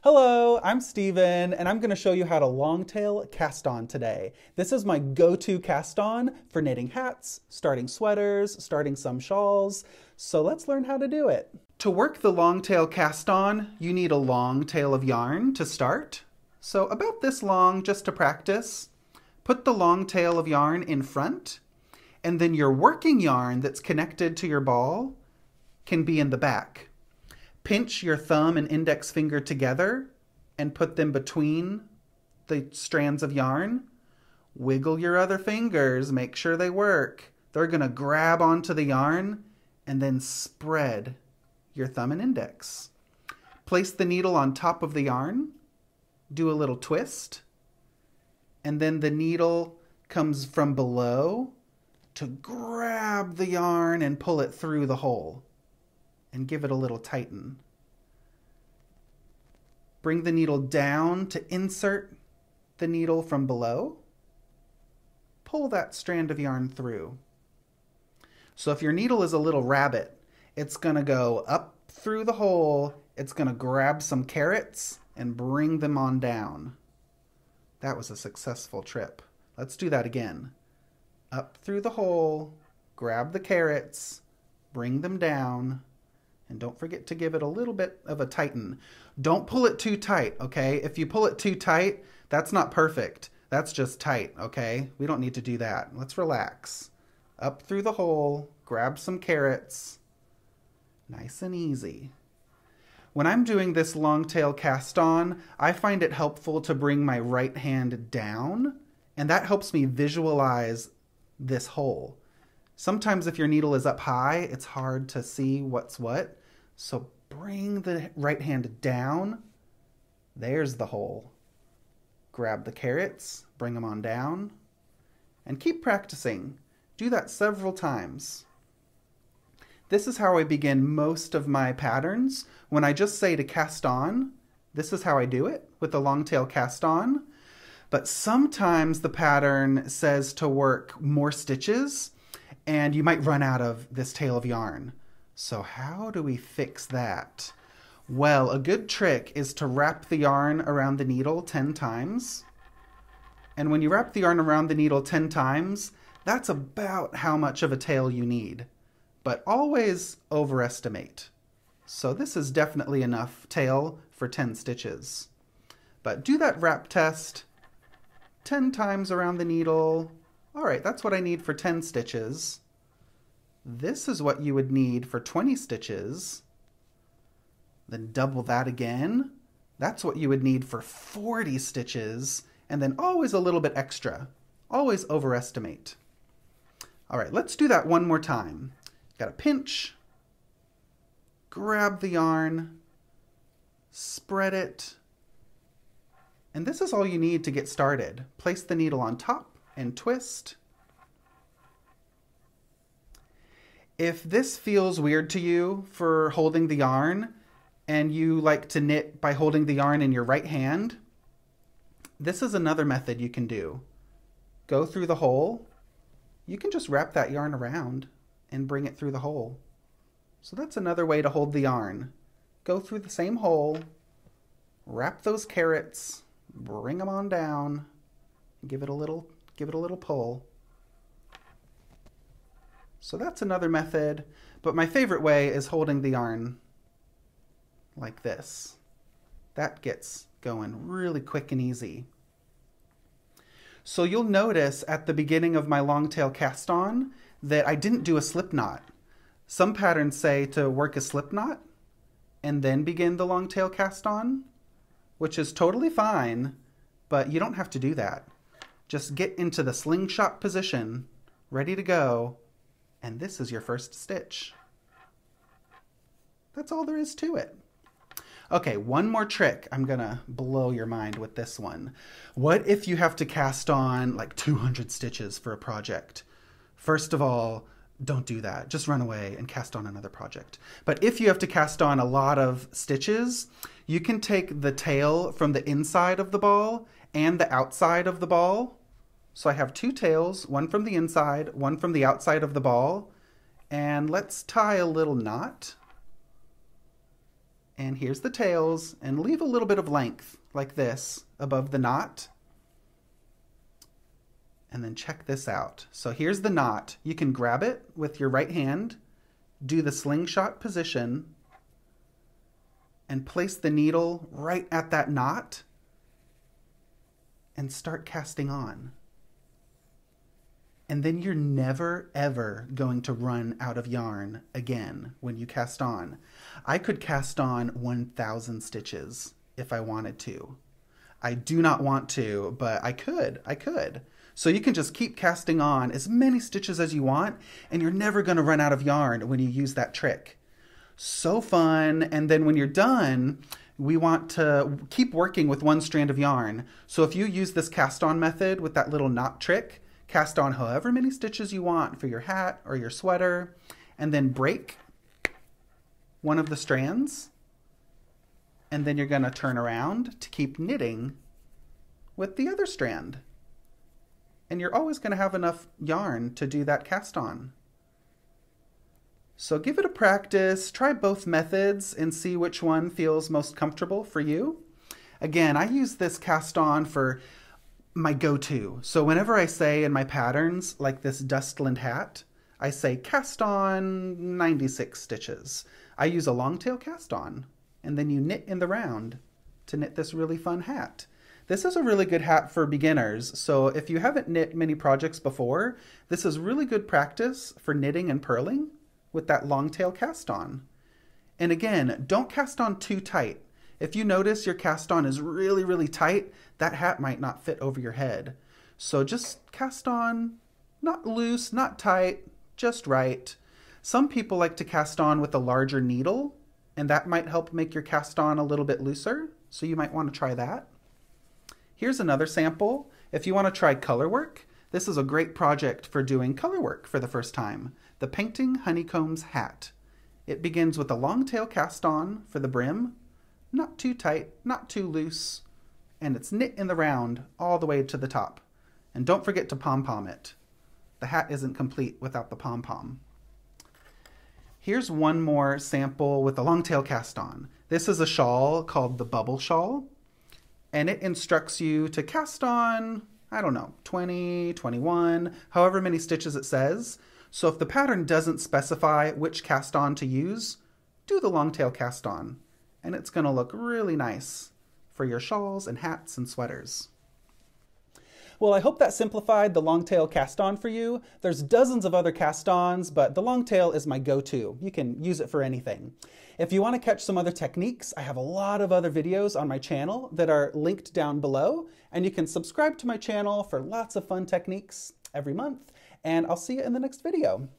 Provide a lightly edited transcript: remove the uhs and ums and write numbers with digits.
Hello, I'm Steven, and I'm going to show you how to longtail cast on today. This is my go-to cast on for knitting hats, starting sweaters, starting some shawls. So let's learn how to do it. To work the longtail cast on, you need a long tail of yarn to start. So about this long just to practice. Put the long tail of yarn in front, and then your working yarn that's connected to your ball can be in the back. Pinch your thumb and index finger together and put them between the strands of yarn. Wiggle your other fingers, make sure they work. They're going to grab onto the yarn and then spread your thumb and index. Place the needle on top of the yarn, do a little twist, and then the needle comes from below to grab the yarn and pull it through the hole. And give it a little tighten. Bring the needle down to insert the needle from below. Pull that strand of yarn through. So if your needle is a little rabbit, it's going to go up through the hole, it's going to grab some carrots and bring them on down. That was a successful trip. Let's do that again. Up through the hole, grab the carrots, bring them down. And don't forget to give it a little bit of a tighten. Don't pull it too tight, okay? If you pull it too tight, that's not perfect. That's just tight, okay? We don't need to do that. Let's relax. Up through the hole, grab some carrots. Nice and easy. When I'm doing this long tail cast on, I find it helpful to bring my right hand down, and that helps me visualize this hole. Sometimes if your needle is up high, it's hard to see what's what. So bring the right hand down. There's the hole. Grab the carrots, bring them on down, and keep practicing. Do that several times. This is how I begin most of my patterns. When I just say to cast on, this is how I do it with the long tail cast on. But sometimes the pattern says to work more stitches, and you might run out of this tail of yarn. So how do we fix that? Well, a good trick is to wrap the yarn around the needle 10 times. And when you wrap the yarn around the needle 10 times, that's about how much of a tail you need. But always overestimate. So this is definitely enough tail for 10 stitches. But do that wrap test 10 times around the needle. All right, that's what I need for 10 stitches. This is what you would need for 20 stitches. Then double that again. That's what you would need for 40 stitches. And then always a little bit extra. Always overestimate. All right, let's do that one more time. Got to pinch, grab the yarn, spread it. And this is all you need to get started. Place the needle on top and twist. If this feels weird to you for holding the yarn and you like to knit by holding the yarn in your right hand, this is another method you can do. Go through the hole. You can just wrap that yarn around and bring it through the hole. So that's another way to hold the yarn. Go through the same hole, wrap those carrots, bring them on down, give it a little pull. So that's another method, but my favorite way is holding the yarn like this. That gets going really quick and easy. So you'll notice at the beginning of my long tail cast on that I didn't do a slip knot. Some patterns say to work a slip knot and then begin the long tail cast on, which is totally fine, but you don't have to do that. Just get into the slingshot position, ready to go, and this is your first stitch. That's all there is to it. Okay, one more trick. I'm gonna blow your mind with this one. What if you have to cast on like 200 stitches for a project? First of all, don't do that. Just run away and cast on another project. But if you have to cast on a lot of stitches, you can take the tail from the inside of the ball and the outside of the ball. So I have two tails, one from the inside, one from the outside of the ball. And let's tie a little knot. And here's the tails, and leave a little bit of length like this above the knot. And then check this out. So here's the knot. You can grab it with your right hand, do the slingshot position, and place the needle right at that knot and start casting on. And then you're never, ever going to run out of yarn again when you cast on. I could cast on 1,000 stitches if I wanted to. I do not want to, but I could. So you can just keep casting on as many stitches as you want, and you're never going to run out of yarn when you use that trick. So fun. And then when you're done, we want to keep working with one strand of yarn. So if you use this cast on method with that little knot trick, cast on however many stitches you want for your hat or your sweater, and then break one of the strands. And then you're going to turn around to keep knitting with the other strand. And you're always going to have enough yarn to do that cast on. So give it a practice, try both methods and see which one feels most comfortable for you. Again, I use this cast on for my go-to. So whenever I say in my patterns, like this Dustland Hat, I say cast on 96 stitches. I use a long tail cast on, and then you knit in the round to knit this really fun hat. This is a really good hat for beginners, so if you haven't knit many projects before, this is really good practice for knitting and purling with that long tail cast on. And again, don't cast on too tight. If you notice your cast on is really, really tight, that hat might not fit over your head. So just cast on, not loose, not tight, just right. Some people like to cast on with a larger needle, and that might help make your cast on a little bit looser, so you might want to try that. Here's another sample. If you want to try color work, this is a great project for doing color work for the first time. The Painting Honeycombs Hat. It begins with a long tail cast on for the brim, not too tight, not too loose, and it's knit in the round all the way to the top. And don't forget to pom-pom it. The hat isn't complete without the pom-pom. Here's one more sample with a long tail cast on. This is a shawl called the Bubble Shawl. And it instructs you to cast on, I don't know, 20, 21, however many stitches it says. So if the pattern doesn't specify which cast on to use, do the long tail cast on. And it's going to look really nice for your shawls and hats and sweaters. Well, I hope that simplified the long tail cast on for you. There's dozens of other cast ons, but the long tail is my go-to. You can use it for anything. If you want to catch some other techniques, I have a lot of other videos on my channel that are linked down below, and you can subscribe to my channel for lots of fun techniques every month, and I'll see you in the next video.